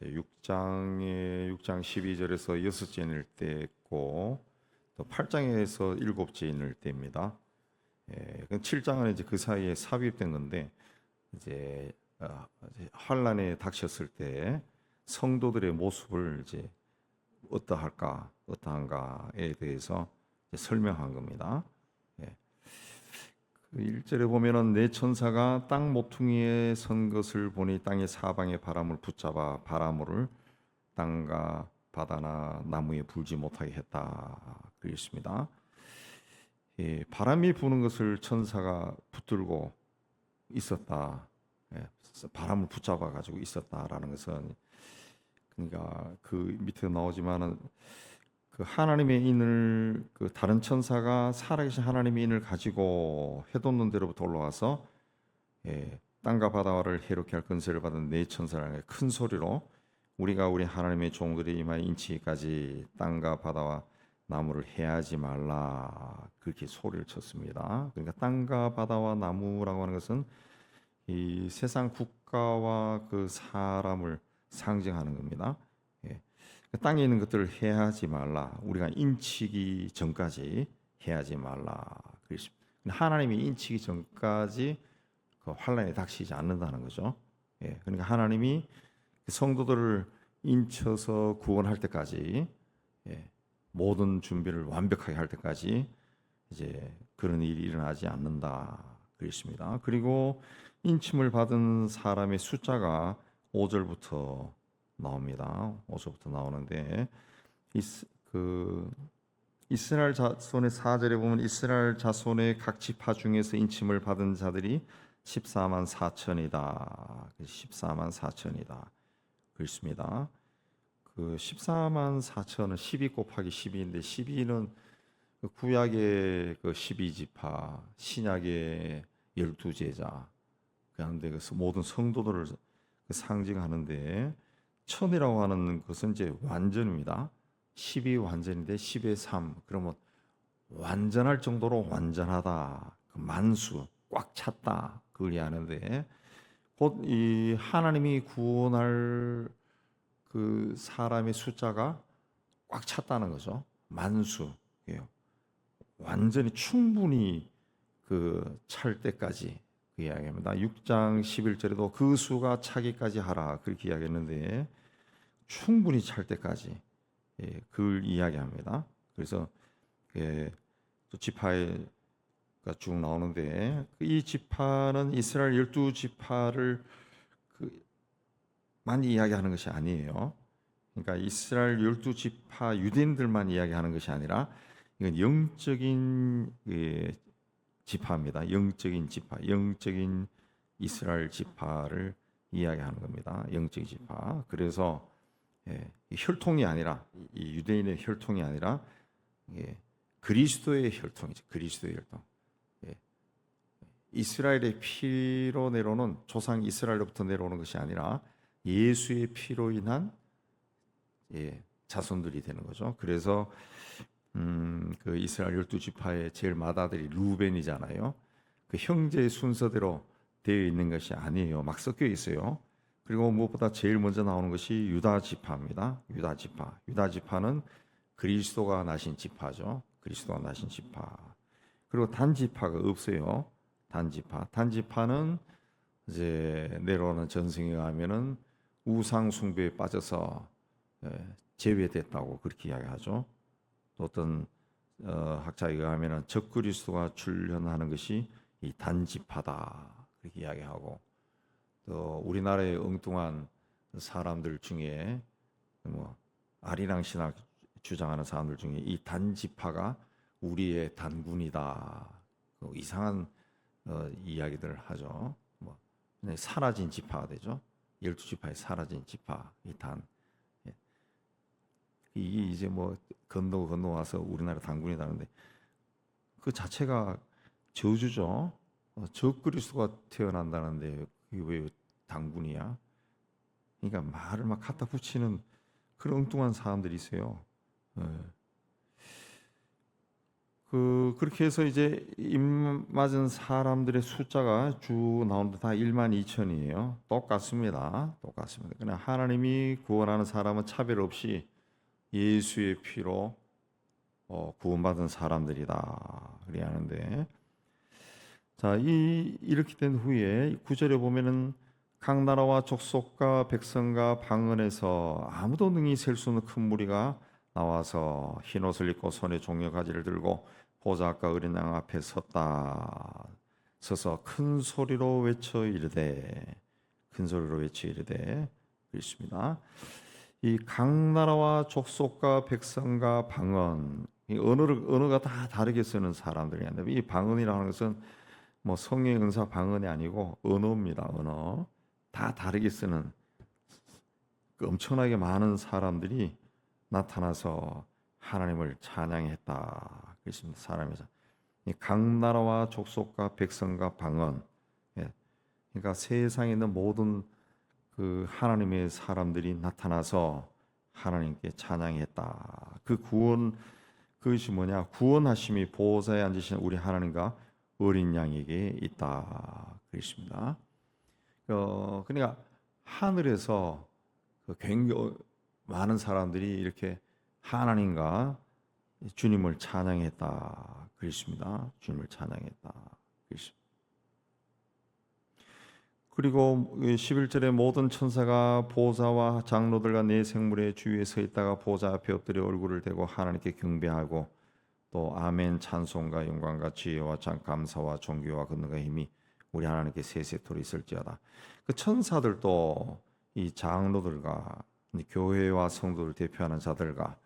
6장 12절에서 6째일 때 있고 또 8장에서 7째일 때입니다. 7장은 이제 그 사이에 삽입된 건데 이제 환란에 닥쳤을 때 성도들의 모습을 이제 어떠한가에 대해서 설명한 겁니다. 그 1절에 보면은 내 천사가 땅 모퉁이에 선 것을 보니 땅의 사방의 바람을 붙잡아 바람을 땅과 바다나 나무에 불지 못하게 했다. 그랬습니다. 바람이 부는 것을 천사가 붙들고 있었다. 바람을 붙잡아 가지고 있었다라는 것은 그러니까 그 밑에 나오지만은 그 하나님의 인을 그 다른 천사가 살아계신 하나님의 인을 가지고 해돋는 데로부터 올라와서 땅과 바다를 해롭게 할 권세를 받은 네 천사라는 큰 소리로 우리가 우리 하나님의 종들이 이마에 인치기까지 땅과 바다와 나무를 해하지 말라 그렇게 소리를 쳤습니다. 그러니까 땅과 바다와 나무라고 하는 것은 이 세상 국가와 그 사람을 상징하는 겁니다. 땅에 있는 것들을 해하지 말라. 우리가 인치기 전까지 해하지 말라. 그렇습니다. 하나님이 인치기 전까지 그 환란에 닥치지 않는다는 거죠. 그러니까 하나님이 성도들을 인쳐서 구원할 때까지 모든 준비를 완벽하게 할 때까지 이제 그런 일이 일어나지 않는다. 그렇습니다. 그리고 인침을 받은 사람의 숫자가 5절부터 나옵니다. 5절부터 나오는데 이스라엘 자손의 4절에 보면 이스라엘 자손의 각 지파 중에서 인침을 받은 자들이 14만 4천이다. 14만 4천이다. 그렇습니다. 그 14만 4천은 12 곱하기 12인데 12는 구약의 그 12지파, 신약의 12제자, 그런데 그 모든 성도들을 상징하는데 천이라고 하는 것은 이제 완전입니다. 10이 완전인데 10의 3 그러면 완전할 정도로 완전하다. 그 만수 꽉 찼다. 그걸 이해하는데 곧 이 하나님이 구원할 그 사람의 숫자가 꽉 찼다는 거죠. 만수예요. 완전히 충분히 그 찰 때까지 그 이야기합니다. 6장 11절에도 그 수가 차기까지 하라 그렇게 이야기했는데 충분히 찰 때까지 그걸 이야기합니다. 그래서 또 지파가 쭉 나오는데 이 지파는 이스라엘 12지파를 만 이야기하는 것이 아니에요. 그러니까 이스라엘 12지파 유대인들만 이야기하는 것이 아니라 이건 영적인 지파입니다. 영적인 지파, 영적인 이스라엘 지파를 이야기하는 겁니다. 영적인 지파. 그래서 혈통이 아니라 이 유대인의 혈통이 아니라 그리스도의 혈통이죠. 그리스도의 혈통. 이스라엘의 피로 내려오는 조상 이스라엘로부터 내려오는 것이 아니라 예수의 피로 인한 자손들이 되는 거죠. 그래서 그 이스라엘 12지파의 제일 맏아들이 루벤이잖아요. 그 형제 순서대로 되어 있는 것이 아니에요. 막 섞여 있어요. 그리고 무엇보다 제일 먼저 나오는 것이 유다 지파입니다. 유다 지파. 유다 지파는 그리스도가 나신 지파죠. 그리스도가 나신 지파. 그리고 단 지파가 없어요. 단 지파. 단 지파는 이제 내려오는 전승에 의하면은 우상 숭배에 빠져서 제외됐다고 그렇게 이야기하죠. 또 어떤 학자에 의하면 적그리스도가 출현하는 것이 이 단지파다 그렇게 이야기하고 또 우리나라의 엉뚱한 사람들 중에 뭐 아리랑 신학 주장하는 사람들 중에 이 단지파가 우리의 단군이다 이상한 이야기들을 하죠. 뭐 사라진 지파가 되죠. 12지파의 사라진 지파 이 단. 이게 이제 뭐 건너와서 우리나라 단군이라는데 그 자체가 저주죠. 적그리스도가 태어난다는데 그게 왜 단군이야? 그러니까 말을 막 갖다 붙이는 그런 엉뚱한 사람들이 있어요. 그렇게 해서 이제 입 맞은 사람들의 숫자가 쭉 나오는데 다 1만 2천이에요. 똑같습니다. 똑같습니다. 그러나 하나님이 구원하는 사람은 차별 없이 예수의 피로 구원받은 사람들이다. 그래야 하는데, 자, 이렇게 된 후에 9절에 보면은 각 나라와 족속과 백성과 방언에서 아무도 능히 셀 수 없는 큰 무리가 나와서 흰 옷을 입고 손에 종려 가지를 들고 보좌 앞과 어린 양 앞에 서서 큰 소리로 외쳐 이르되, 큰 소리로 외쳐 이르되 그렇습니다. 이 각 나라와 족속과 백성과 방언, 이 언어가 다 다르게 쓰는 사람들이었는데, 이 방언이라는 것은 뭐 성령의 은사 방언이 아니고 언어입니다. 언어 다 다르게 쓰는 엄청나게 많은 사람들이 나타나서 하나님을 찬양했다. 그렇습니다. 사람에서 각 나라와 족속과 백성과 방언, 그러니까 세상에 있는 모든 그 하나님의 사람들이 나타나서 하나님께 찬양했다. 그 구원, 그것이 뭐냐? 구원하심이 보호자에 앉으신 우리 하나님과 어린 양에게 있다. 그렇습니다. 그러니까 하늘에서 굉장히 많은 사람들이 이렇게 하나님과 주님을 찬양했다. 그렇습니다. 주님을 찬양했다. 그렇습니다. 그리고 11절에 모든 천사가 보좌와 장로들과 네 생물의 주위에 서 있다가 보좌 앞에 엎드려 얼굴을 대고 하나님께 경배하고 또 아멘 찬송과 영광과 지혜와 장 감사와 존귀와 권능과 힘이 우리 하나님께 세세토록 있을지어다. 그 천사들도 이 장로들과 교회와 성도를 대표하는 자들과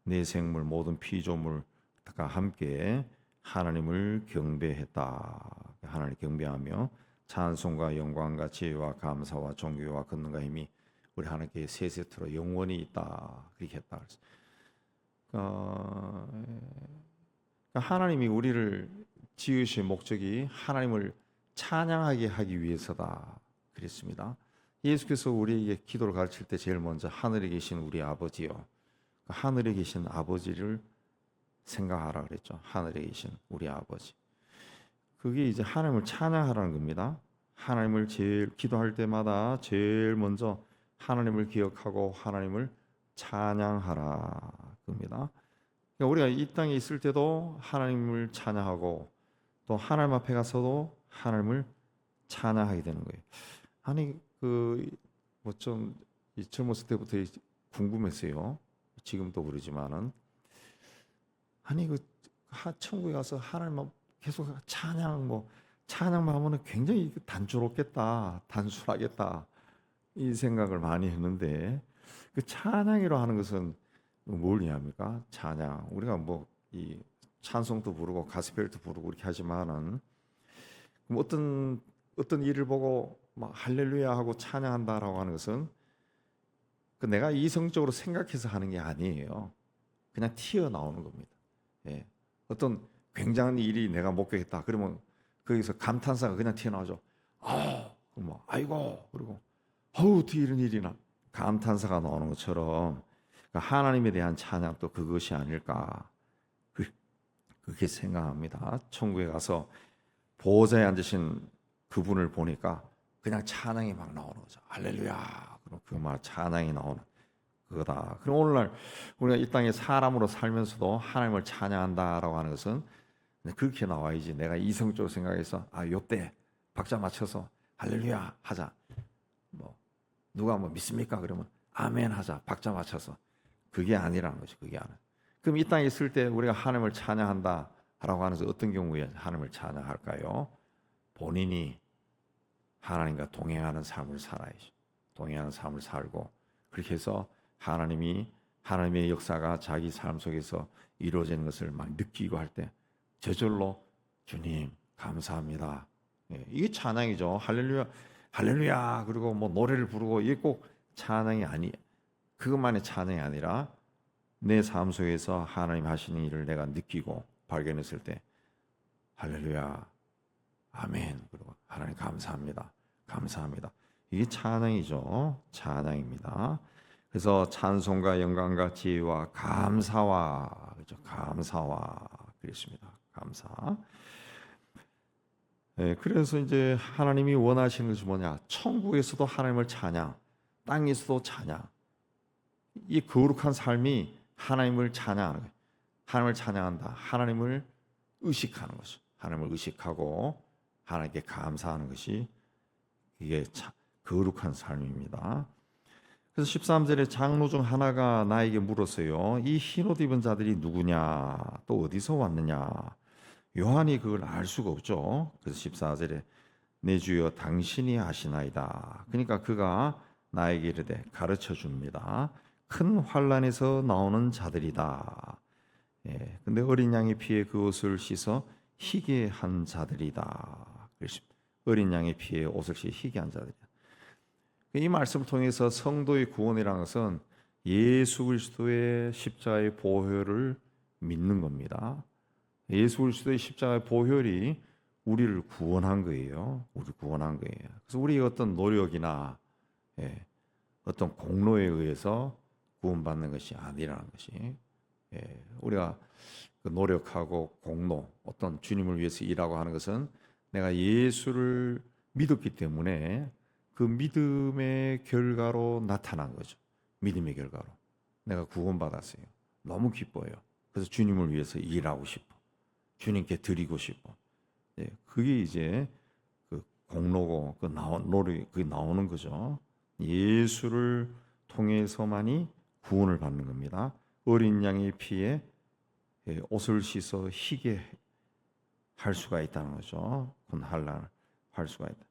네 생물 모든 피조물과 함께 하나님을 경배했다. 하나님을 경배하며 찬송과 영광과 지혜와 감사와 존귀와 권능과 힘이 우리 하나님께 세세토록 영원히 있다. 그렇게 했다. 하나님이 우리를 지으신 목적이 하나님을 찬양하게 하기 위해서다. 그랬습니다. 예수께서 우리에게 기도를 가르칠 때 제일 먼저 하늘에 계신 우리 아버지요, 하늘에 계신 아버지를 생각하라 그랬죠. 하늘에 계신 우리 아버지. 그게 이제 하나님을 찬양하라는 겁니다. 하나님을 제일 기도할 때마다 제일 먼저 하나님을 기억하고 하나님을 찬양하라 겁니다. 그러니까 우리가 이 땅에 있을 때도 하나님을 찬양하고 또 하나님 앞에 가서도 하나님을 찬양하게 되는 거예요. 아니 뭐 좀 젊었을 때부터 궁금했어요. 지금도 그러지만은 아니 천국에 가서 하나님 계속 찬양만 하면은 굉장히 단조롭겠다, 단순하겠다 이 생각을 많이 했는데, 그 찬양이라 하는 것은 뭘 의미합니까? 찬양. 우리가 뭐 이 찬송도 부르고 가스펠도 부르고 이렇게 하지만은 어떤 일을 보고 막 할렐루야 하고 찬양한다라고 하는 것은 내가 이성적으로 생각해서 하는 게 아니에요. 그냥 튀어나오는 겁니다. 예. 어떤 굉장한 일이 내가 목격했다. 그러면 거기서 감탄사가 그냥 튀어나오죠. 아이고, 그리고 어떻게 이런 일이나 감탄사가 나오는 것처럼 하나님에 대한 찬양도 그것이 아닐까 그렇게 생각합니다. 천국에 가서 보호자에 앉으신 그분을 보니까 그냥 찬양이 막 나오는 거죠. 할렐루야. 그럼 그 말 찬양이 나오는 그거다. 그럼 오늘날 우리가 이 땅에 사람으로 살면서도 하나님을 찬양한다라고 하는 것은 그렇게 나와야지. 내가 이성적으로 생각해서 요때 박자 맞춰서 할렐루야 하자. 뭐 누가 뭐 믿습니까? 그러면 아멘 하자. 박자 맞춰서. 그게 아니라는 거죠. 그게 아니라. 그럼 이 땅에 있을 때 우리가 하나님을 찬양한다라고 하는 것은 어떤 경우에 하나님을 찬양할까요? 본인이 하나님과 동행하는 삶을 살아야죠. 동행하는 삶을 살고 그렇게 해서 하나님의 역사가 자기 삶 속에서 이루어지는 것을 막 느끼고 할 때 저절로 주님 감사합니다. 이게 찬양이죠. 할렐루야, 할렐루야. 그리고 뭐 노래를 부르고 이게 꼭 찬양이 그것만의 찬양이 아니라 내 삶 속에서 하나님 하시는 일을 내가 느끼고 발견했을 때 할렐루야, 아멘. 그리고 하나님 감사합니다. 감사합니다. 이게 찬양이죠. 찬양입니다. 그래서 찬송과 영광과 지혜와 감사와 그렇죠. 감사와 그랬습니다. 감사. 예, 그래서 이제 하나님이 원하시는 것이 뭐냐? 천국에서도 하나님을 찬양, 땅에서도 찬양. 이 거룩한 삶이 하나님을 찬양하는 거예요. 하나님을 찬양한다. 하나님을 의식하는 것이. 하나님을 의식하고 하나님께 감사하는 것이 이게 거룩한 삶입니다. 그래서 13절에 장로 중 하나가 나에게 물었어요. 이 흰옷 입은 자들이 누구냐? 또 어디서 왔느냐? 요한이 그걸 알 수가 없죠. 그래서 14절에 내 주여 당신이 아시나이다. 그러니까 그가 나에게 이르되 가르쳐 줍니다. 큰 환란에서 나오는 자들이다. 예, 근데 어린 양의 피에 그 옷을 씻어 희게 한 자들이다. 어린 양의 피에 옷을 씻어 희게 한 자들이다. 이 말씀을 통해서 성도의 구원이라는 것은 예수 그리스도의 십자가의 보혈을 믿는 겁니다. 예수 그리스도의 십자가의 보혈이 우리를 구원한 거예요. 우리를 구원한 거예요. 그래서 우리의 어떤 노력이나 어떤 공로에 의해서 구원받는 것이 아니라는 것이, 우리가 노력하고 공로, 어떤 주님을 위해서 일하고 하는 것은 내가 예수를 믿었기 때문에 그 믿음의 결과로 나타난 거죠. 믿음의 결과로 내가 구원받았어요. 너무 기뻐요. 그래서 주님을 위해서 일하고 싶어. 주님께 드리고 싶어. 그게 이제 그 공로고 그게 나오는 거죠. 예수를 통해서만이 구원을 받는 겁니다. 어린 양의 피에 옷을 씻어 희게 할 수가 있다는 거죠. 큰 환난을 할 수가 있다.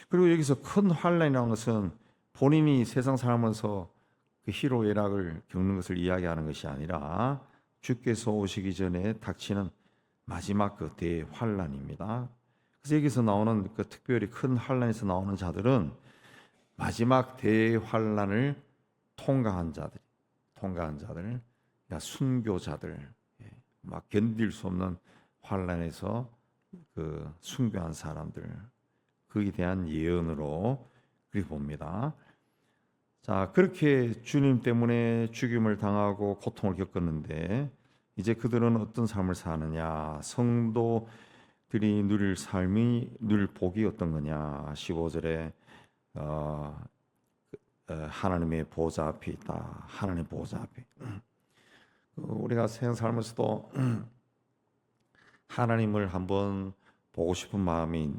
그리고 여기서 큰 환난이라는 것은 본인이 세상 살면서 그 희로애락을 겪는 것을 이야기하는 것이 아니라 주께서 오시기 전에 닥치는 마지막 그 대환난입니다. 그래서 여기서 나오는 그 특별히 큰 환난에서 나오는 자들은 마지막 대환난을 통과한 자들, 그러니까 순교자들, 막 견딜 수 없는 환난에서 그 순교한 사람들, 거기에 대한 예언으로 그렇게 봅니다. 자, 그렇게 주님 때문에 죽임을 당하고 고통을 겪었는데 이제 그들은 어떤 삶을 사느냐? 성도들이 누릴 복이 어떤 거냐? 15절에 하나님의 보좌 앞에 있다. 하나님의 보좌 앞에. 우리가 세상 살면서도 하나님을 한번 보고 싶은 마음이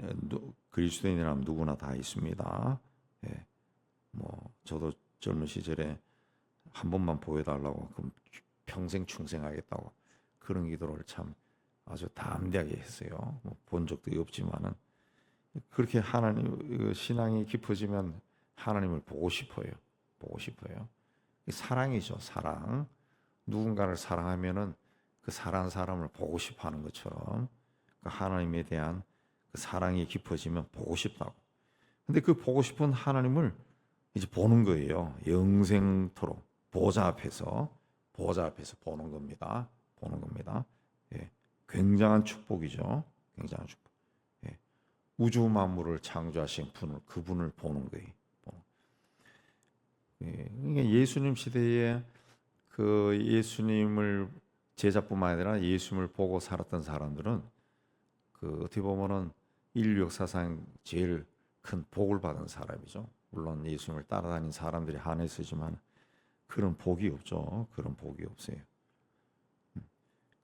그리스도인이라면 누구나 다 있습니다. 저도 젊은 시절에 한 번만 보여달라고 그럼 평생 충성하겠다고 그런 기도를 참 아주 담대하게 했어요. 본 적도 없지만은 그렇게 하나님 신앙이 깊어지면 하나님을 보고 싶어요. 사랑이죠, 사랑. 누군가를 사랑하면은 그 사랑하는 사람을 보고 싶어하는 것처럼 하나님에 대한 그 사랑이 깊어지면 보고 싶다고. 근데 그 보고 싶은 하나님을 이제 보는 거예요. 영생토록 보좌 앞에서 보는 겁니다. 굉장한 축복이죠. 굉장한 축복. 우주 만물을 창조하신 그분을 보는 거예요. 그러니까 예수님 시대에 그 예수님을 제자뿐만 아니라 예수님을 보고 살았던 사람들은 그 어떻게 보면은 인류 역사상 제일 큰 복을 받은 사람이죠. 물론 예수님을 따라다닌 사람들이 한해서지만 그런 복이 없죠. 그런 복이 없어요.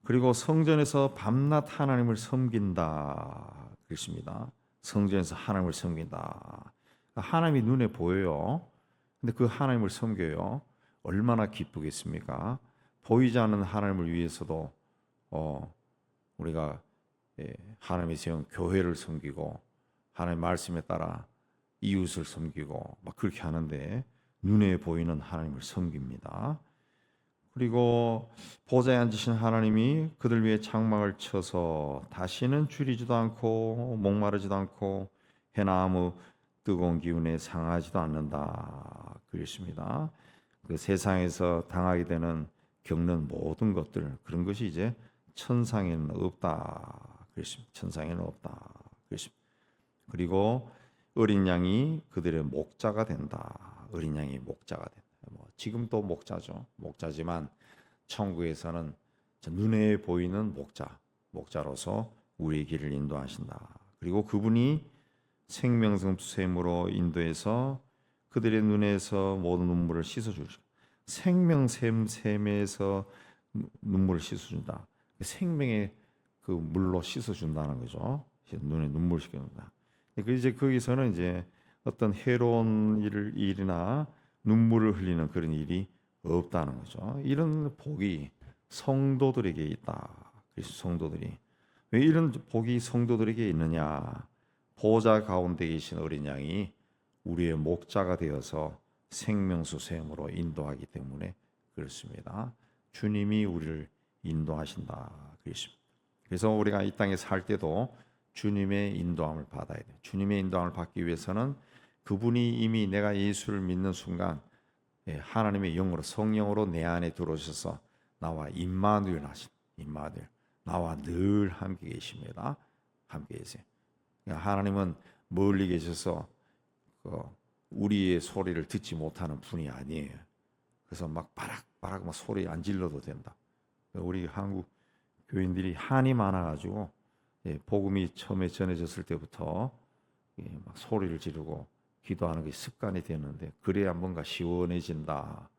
그리고 성전에서 밤낮 하나님을 섬긴다 그랬습니다. 성전에서 하나님을 섬긴다. 하나님이 눈에 보여요. 근데 그 하나님을 섬겨요. 얼마나 기쁘겠습니까? 보이지 않는 하나님을 위해서도 우리가 하나님의 세운 교회를 섬기고 하나님의 말씀에 따라 이웃을 섬기고 막 그렇게 하는데 눈에 보이는 하나님을 섬깁니다. 그리고 보좌에 앉으신 하나님이 그들 위해 장막을 쳐서 다시는 줄이지도 않고 목마르지도 않고 해나 아무 뜨거운 기운에 상하지도 않는다 그랬습니다. 그 세상에서 당하게 되는 겪는 모든 것들 그런 것이 이제 천상에는 없다 그랬습니다. 천상에는 없다 그랬습니다. 그리고 어린 양이 그들의 목자가 된다. 어린 양이 목자가 된다. 지금도 목자죠. 목자지만 천국에서는 눈에 보이는 목자로서 우리의 길을 인도하신다. 그리고 그분이 생명샘 샘으로 인도해서 그들의 눈에서 모든 눈물을 씻어주시고, 생명샘에서 눈물을 씻어준다. 생명의 그 물로 씻어준다는 거죠. 눈에 눈물 씻겨준다. 이제 거기서는 이제 어떤 해로운 일이나 눈물을 흘리는 그런 일이 없다는 거죠. 이런 복이 성도들에게 있다. 그래서 성도들이 왜 이런 복이 성도들에게 있느냐? 보좌 가운데 계신 어린 양이 우리의 목자가 되어서 생명수 샘으로 인도하기 때문에 그렇습니다. 주님이 우리를 인도하신다. 그렇습니다. 그래서 우리가 이 땅에 살 때도 주님의 인도함을 받아야 돼요. 주님의 인도함을 받기 위해서는 그분이 이미 내가 예수를 믿는 순간 하나님의 영으로 성령으로 내 안에 들어오셔서 나와 임마누엘 하신 임마누엘 나와 늘 함께 계십니다. 함께 계세요. 그러니까 하나님은 멀리 계셔서 우리의 소리를 듣지 못하는 분이 아니에요. 그래서 막 바락바락 막 소리 안 질러도 된다. 우리 한국 교인들이 한이 많아가지고 복음이 처음에 전해졌을 때부터 막 소리를 지르고 기도하는 게 습관이 되는데 그래야 뭔가 시원해진다.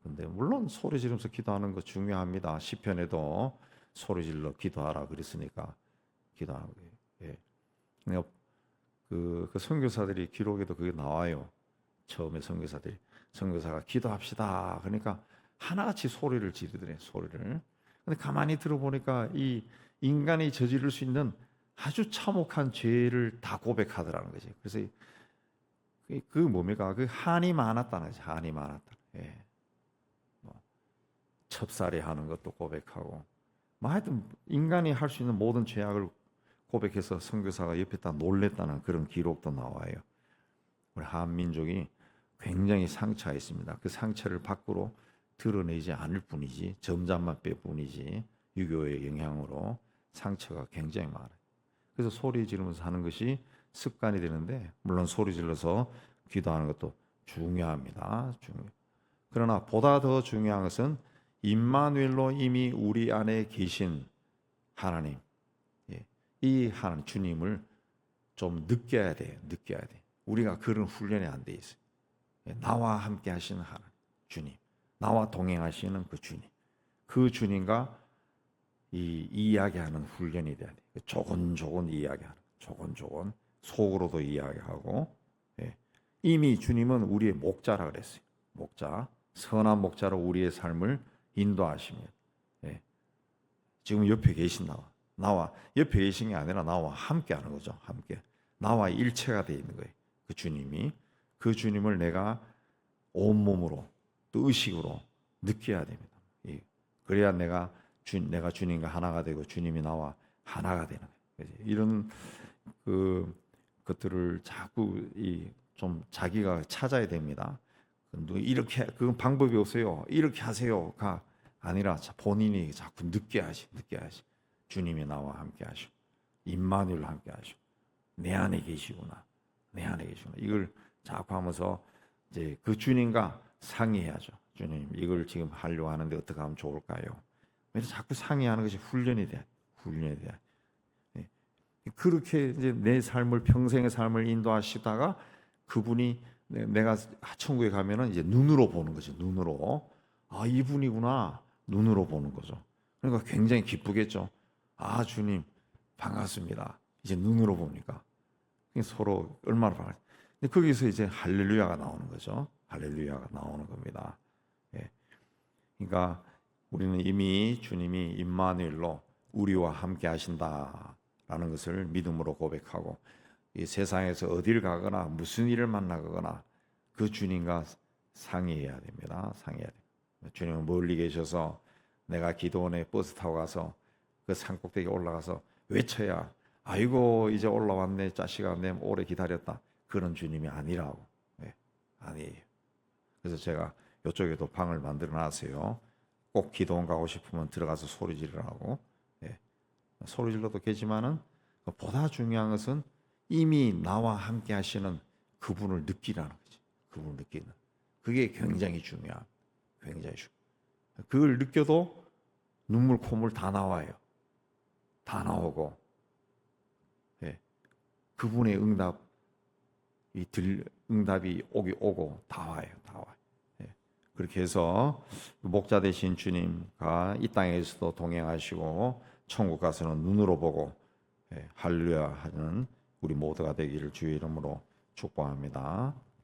근데 물론 소리 지르면서 기도하는 거 중요합니다. 시편에도 소리 질러 기도하라 그랬으니까 기도하는 거예요. 그러니까 그 선교사들이 기록에도 그게 나와요. 처음에 선교사가 기도합시다. 그러니까 하나같이 소리를 지르더래. 소리를. 근데 가만히 들어보니까 이 인간이 저지를 수 있는 아주 참혹한 죄를 다 고백하더라는 거지. 그래서 그 뭡니까? 그 한이 많았다는 거지. 한이 많았다. 첩살이 하는 것도 고백하고, 하여튼 인간이 할 수 있는 모든 죄악을 고백해서 선교사가 옆에 다 놀랬다는 그런 기록도 나와요. 우리 한민족이 굉장히 상처가 있습니다. 그 상처를 밖으로 드러내지 않을 뿐이지, 점잖만 뺄 뿐이지, 유교의 영향으로 상처가 굉장히 많아요. 그래서 소리 지르면서 하는 것이 습관이 되는데, 물론 소리 질러서 기도하는 것도 중요합니다. 그러나 보다 더 중요한 것은 임마누엘로 이미 우리 안에 계신 하나님, 이 하나님 주님을 좀 느껴야 돼요. 느껴야 돼. 우리가 그런 훈련이 안 돼 있어요. 나와 함께 하시는 하나님, 주님, 나와 동행하시는 그 주님, 그 주님과 이 이야기하는 훈련이 돼야 돼. 조곤조곤 이야기하는, 조곤조곤 속으로도 이야기하고. 이미 주님은 우리의 목자라 그랬어요. 목자, 선한 목자로 우리의 삶을 인도하십니다. 지금 옆에 계신 나와 옆에 계신 게 아니라 나와 함께 하는 거죠. 함께 나와 일체가 되어 있는 거예요. 그 주님이, 그 주님을 내가 온몸으로 또 의식으로 느껴야 됩니다. 그래야 내가 주님과 하나가 되고 주님이 나와 하나가 되는 거예요. 이런 것들을 자꾸 좀 자기가 찾아야 됩니다. 이렇게 그 방법이 없어요. 이렇게 하세요가 아니라 본인이 자꾸 느껴야지. 주님이 나와 함께 하시고 임마누엘 함께 하시고 내 안에 계시구나. 이걸 자꾸 하면서 이제 그 주님과 상의해야죠. 주님, 이걸 지금 하려고 하는데 어떻게 하면 좋을까요? 그래서 자꾸 상의하는 것이 훈련이 돼. 그렇게 이제 내 삶을, 평생의 삶을 인도하시다가 그분이 내가 천국에 가면은 이제 눈으로 보는 거죠. 눈으로. 아, 이분이구나. 눈으로 보는 거죠. 그러니까 굉장히 기쁘겠죠. 아, 주님 반갑습니다. 이제 눈으로 보니까 서로 얼마나 반갑. 근데 거기서 이제 할렐루야가 나오는 거죠. 할렐루야가 나오는 겁니다. 그러니까 우리는 이미 주님이 임마누엘로 우리와 함께 하신다라는 것을 믿음으로 고백하고, 이 세상에서 어딜 가거나 무슨 일을 만나거나 그 주님과 상의해야 됩니다. 상의해야 돼요. 주님은 멀리 계셔서 내가 기도원에 버스 타고 가서 그 산꼭대기에 올라가서 외쳐야 아이고 이제 올라왔네 자식아 내 오래 기다렸다, 그런 주님이 아니라고. 아니에요. 그래서 제가 이쪽에도 방을 만들어 놨어요. 꼭 기도원 가고 싶으면 들어가서 소리 지르라고. 소리 질러도 되지만은 보다 중요한 것은 이미 나와 함께 하시는 그분을 느끼라는 거지. 그분을 느끼는. 그게 굉장히 중요한. 굉장히 중요한. 그걸 느껴도 눈물 콧물 다 나와요. 다 나오고, 예. 그분의 응답이 오고 다 와요. 다 와요. 예. 그렇게 해서 목자 되신 주님과 이 땅에서도 동행하시고 천국 가서는 눈으로 보고, 예, 할렐루야 하는 우리 모두가 되기를 주의 이름으로 축복합니다.